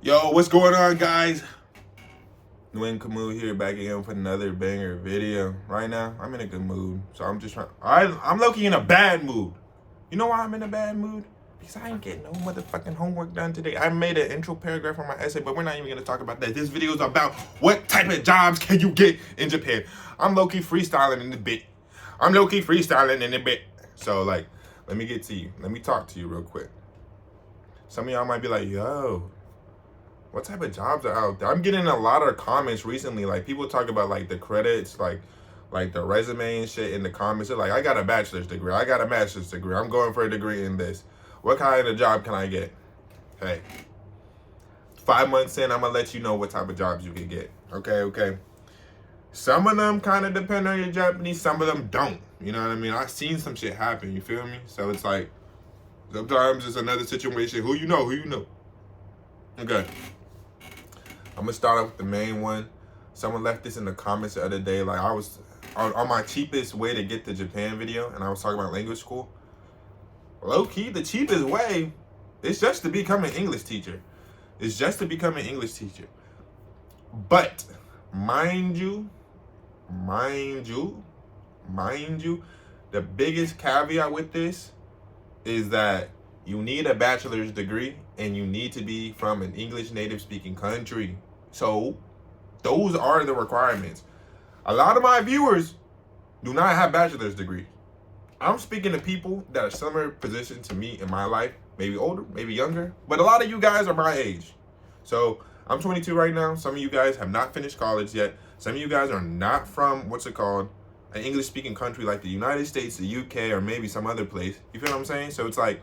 Yo, what's going on, guys? Nguyen Camus here, back again with another banger video. Right now, I'm in a good mood, so I'm just trying. I'm low-key in a bad mood. You know why I'm in a bad mood? Because I ain't getting no motherfucking homework done today. I made an intro paragraph on my essay, but we're not even gonna talk about that. This video is about what type of jobs can you get in Japan. I'm low-key freestyling in the bit. So like, let me get to you. Let me talk to you real quick. Some of y'all might be like, yo, what type of jobs are out there? I'm getting a lot of comments recently. Like people talk about like the credits, like the resume and shit in the comments. They're like, I got a bachelor's degree. I got a master's degree. I'm going for a degree in this. What kind of job can I get? Hey, 5 months in, I'm gonna let you know what type of jobs you can get. Okay. Some of them kind of depend on your Japanese. Some of them don't. You know what I mean? I've seen some shit happen. You feel me? So it's like sometimes it's another situation. Who you know? Okay. I'm gonna start off with the main one. Someone left this in the comments the other day. Like I was on my cheapest way to get to Japan video, and I was talking about language school. Low key, the cheapest way is just to become an English teacher. But mind you, the biggest caveat with this is that you need a bachelor's degree and you need to be from an English native speaking country. So those are the requirements. A lot of my viewers do not have bachelor's degrees. I'm speaking to people that are similar position to me in my life, maybe older, maybe younger, but a lot of you guys are my age. So I'm 22 right now. Some of you guys have not finished college yet. Some of you guys are not from, an English speaking country like the United States, the UK, or maybe some other place. You feel what I'm saying? So it's like,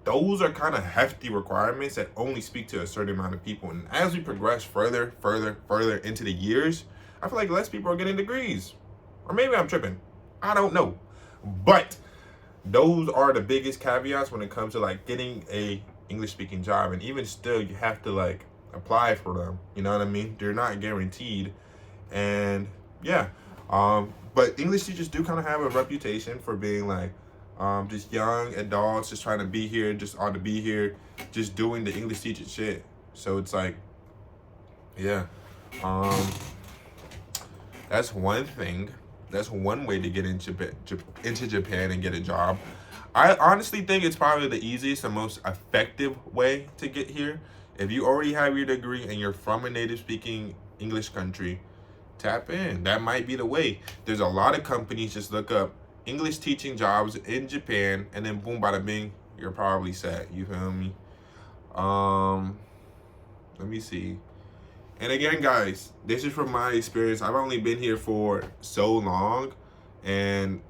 those are kind of hefty requirements that only speak to a certain amount of people. And as we progress further into the years, I feel like less people are getting degrees. Or maybe I'm tripping. I don't know. But those are the biggest caveats when it comes to like getting a English speaking job. And even still, you have to like apply for them. You know what I mean? They're not guaranteed. And yeah. But English teachers do kind of have a reputation for being like, just young adults just trying to be here, just ought to be here, just doing the English teaching shit. So it's like, yeah, that's one thing. That's one way to get into Japan and get a job. I honestly think it's probably the easiest and most effective way to get here. If you already have your degree and you're from a native speaking English country, tap in. That might be the way. There's a lot of companies, just look up English teaching jobs in Japan, and then boom, bada bing, you're probably set. You feel me? Let me see. And again, guys, this is from my experience. I've only been here for so long, and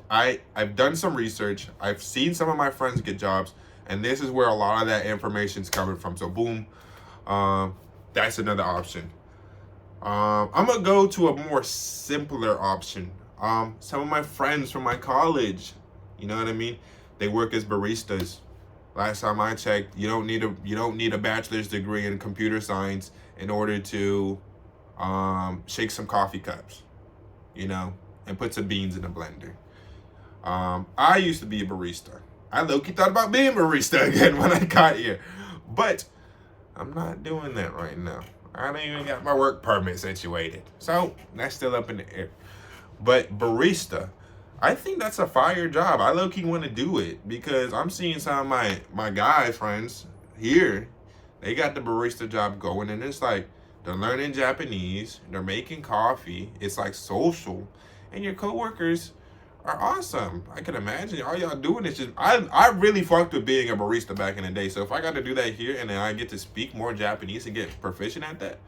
I've done some research. I've seen some of my friends get jobs, and this is where a lot of that information's coming from. So boom, that's another option. I'm gonna go to a more simpler option. Some of my friends from my college, you know what I mean? They work as baristas. Last time I checked, you don't need a bachelor's degree in computer science in order to shake some coffee cups, and put some beans in a blender. I used to be a barista. I low-key thought about being a barista again when I got here, but I'm not doing that right now. I don't even got my work permit situated, so that's still up in the air. But barista, I think that's a fire job. I low-key want to do it because I'm seeing some of my guy friends here. They got the barista job going, and it's like they're learning Japanese, they're making coffee. It's like social, and your coworkers are awesome. I can imagine all y'all doing is just. I really fucked with being a barista back in the day. So if I got to do that here, and then I get to speak more Japanese and get proficient at that,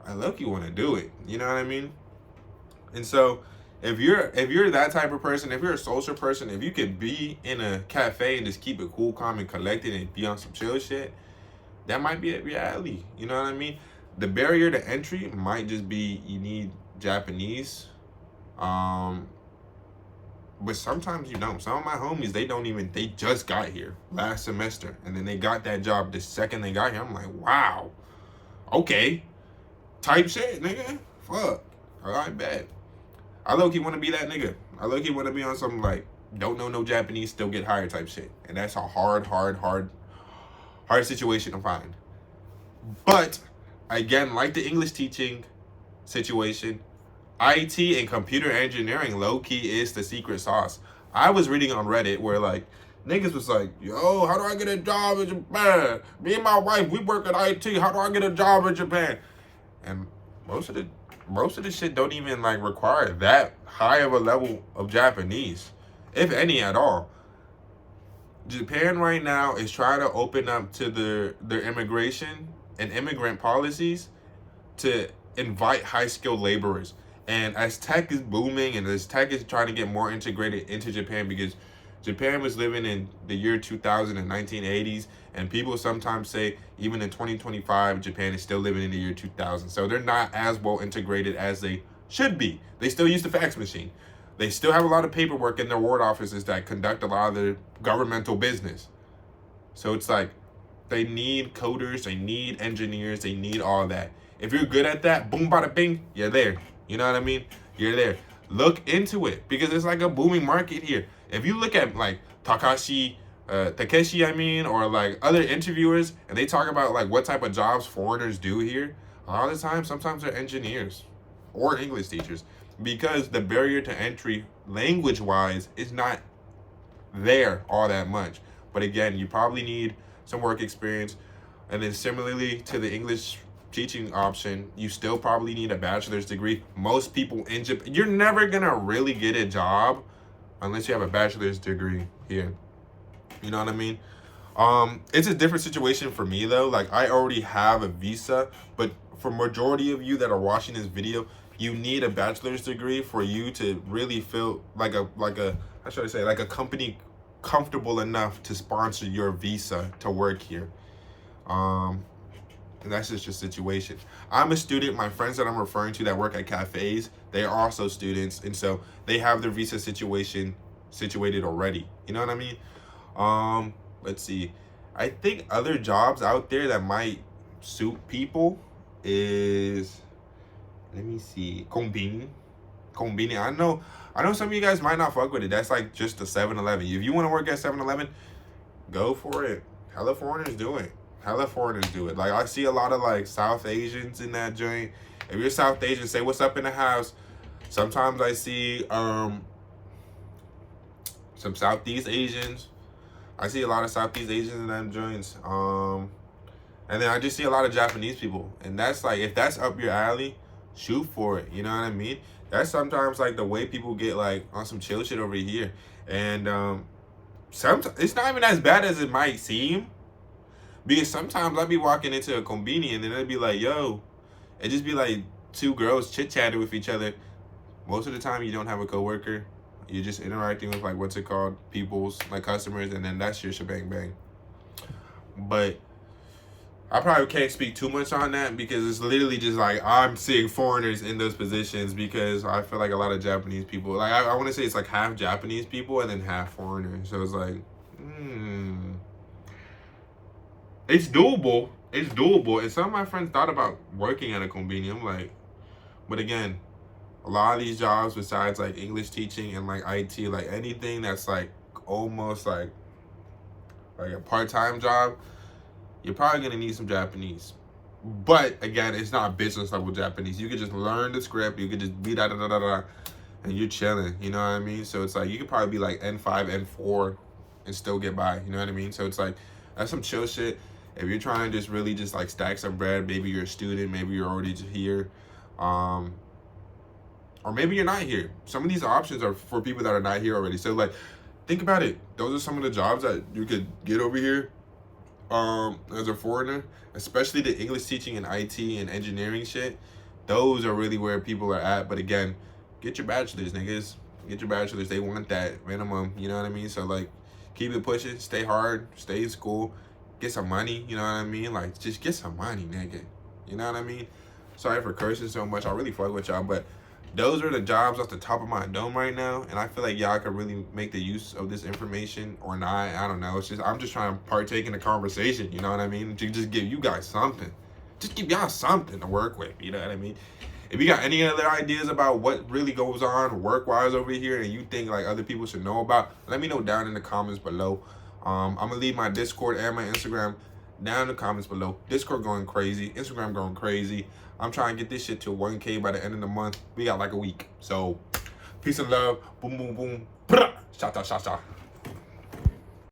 I low-key want to do it. You know what I mean? And so if you're that type of person, if you're a social person, if you could be in a cafe and just keep it cool, calm, and collected and be on some chill shit, that might be a reality. You know what I mean? The barrier to entry might just be you need Japanese. But sometimes you don't. Some of my homies, they just got here last semester, and then they got that job the second they got here. I'm like, wow, okay, type shit, nigga. Fuck, I bet. I low-key want to be that nigga. I low-key want to be on some like don't know no Japanese, still get hired type shit. And that's a hard hard situation to find. But again, like the English teaching situation, IT and computer engineering low key is the secret sauce. I was reading on Reddit where like niggas was like, yo, how do I get a job in Japan? Me and my wife, we work at IT. How do I get a job in Japan? And most of the shit don't even like require that high of a level of Japanese, if any at all. Japan right now is trying to open up to their immigration and immigrant policies to invite high skilled laborers. And as tech is booming and as tech is trying to get more integrated into Japan, because Japan was living in the year 2000 and 1980s, and people sometimes say even in 2025, Japan is still living in the year 2000. So they're not as well integrated as they should be. They still use the fax machine. They still have a lot of paperwork in their ward offices that conduct a lot of their governmental business. So it's like they need coders, they need engineers, they need all that. If you're good at that, boom, bada, bing, you're there. You know what I mean? You're there. Look into it because it's like a booming market here. If you look at like Takeshi, or like other interviewers, and they talk about like what type of jobs foreigners do here, a lot of the time, sometimes they're engineers or English teachers because the barrier to entry language-wise is not there all that much. But again, you probably need some work experience. And then similarly to the English teaching option, you still probably need a bachelor's degree. Most people in Japan, you're never gonna really get a job unless you have a bachelor's degree here. You know what I mean? It's a different situation for me though. Like I already have a visa, but for majority of you that are watching this video, you need a bachelor's degree for you to really feel like a how should I say, like a company comfortable enough to sponsor your visa to work here. And that's just your situation. I'm a student. My friends that I'm referring to that work at cafes, they are also students, and so they have their visa situation situated already. You know what I mean? Let's see. I think other jobs out there that might suit people is, let me see, Konbini. I know some of you guys might not fuck with it. That's like just a 7-Eleven. If you want to work at 7-Eleven, go for it. Hella foreigners do it. Like I see a lot of like South Asians in that joint. If you're South Asian, say what's up in the house. Sometimes I see some Southeast Asians. I see a lot of Southeast Asians in them joints. And then I just see a lot of Japanese people. And that's like, if that's up your alley, shoot for it. You know what I mean? That's sometimes like the way people get like on some chill shit over here. And sometimes it's not even as bad as it might seem. Because sometimes I'd be walking into a konbini and then it'd be like, yo, it just be like two girls chit-chatting with each other. Most of the time you don't have a coworker. You're just interacting with like, what's it called? People's, like customers, and then that's your shebang bang. But I probably can't speak too much on that because it's literally just like I'm seeing foreigners in those positions because I feel like a lot of Japanese people, like I want to say it's like half Japanese people and then half foreigners. So it's like, it's doable. And some of my friends thought about working at a konbini. I'm like, but again, a lot of these jobs besides like English teaching and like IT, like anything that's like almost like a part-time job, you're probably gonna need some Japanese. But again, it's not business level Japanese. You could just learn the script, you could just be da and you're chilling, you know what I mean? So it's like you could probably be like N5, N4 and still get by, you know what I mean? So it's like that's some chill shit. If you're trying to just really just like stack some bread, maybe you're a student, maybe you're already here, or maybe you're not here. Some of these options are for people that are not here already. So like, think about it. Those are some of the jobs that you could get over here as a foreigner, especially the English teaching and IT and engineering shit. Those are really where people are at. But again, get your bachelors, niggas. Get your bachelors. They want that minimum, you know what I mean? So like, keep it pushing, stay hard, stay in school, get some money, you know what I mean? Like, just get some money, nigga. You know what I mean? Sorry for cursing so much. I really fuck with y'all, but those are the jobs off the top of my dome right now, and I feel like y'all could really make the use of this information or not. I don't know. It's just I'm just trying to partake in the conversation. You know what I mean? To just give you guys something, just give y'all something to work with. You know what I mean? If you got any other ideas about what really goes on work-wise over here, and you think like other people should know about, let me know down in the comments below. I'm gonna leave my Discord and my Instagram down in the comments below. Discord going crazy. Instagram going crazy. I'm trying to get this shit to 1K by the end of the month. We got like a week. So, peace and love. Boom, boom, boom. Shout out, shout out.